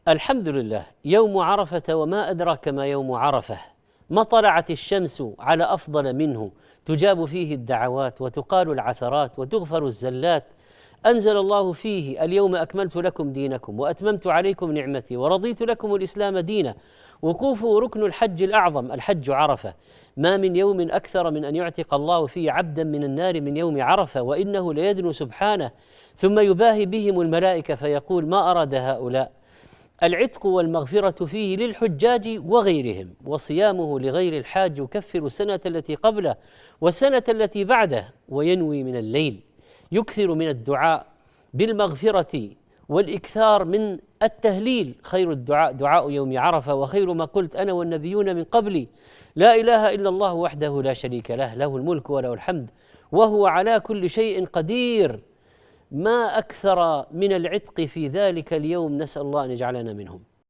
الحمد لله. يوم عرفة وما أدراك ما يوم عرفة. ما طلعت الشمس على أفضل منه، تجاب فيه الدعوات وتقال العثرات وتغفر الزلات. أنزل الله فيه: اليوم أكملت لكم دينكم وأتممت عليكم نعمتي ورضيت لكم الإسلام دينا. وقوفه ركن الحج الأعظم، الحج عرفة. ما من يوم أكثر من أن يعتق الله فيه عبدا من النار من يوم عرفة، وإنه ليدنو سبحانه ثم يباهي بهم الملائكة فيقول: ما أراد هؤلاء؟ العتق والمغفرة فيه للحجاج وغيرهم، وصيامه لغير الحاج يكفر السنة التي قبله والسنة التي بعده. وينوي من الليل، يكثر من الدعاء بالمغفرة والإكثار من التهليل. خير الدعاء دعاء يوم عرفة، وخير ما قلت أنا والنبيون من قبلي: لا إله إلا الله وحده لا شريك له، له الملك وله الحمد وهو على كل شيء قدير. ما أكثر من العتق في ذلك اليوم، نسأل الله أن يجعلنا منهم.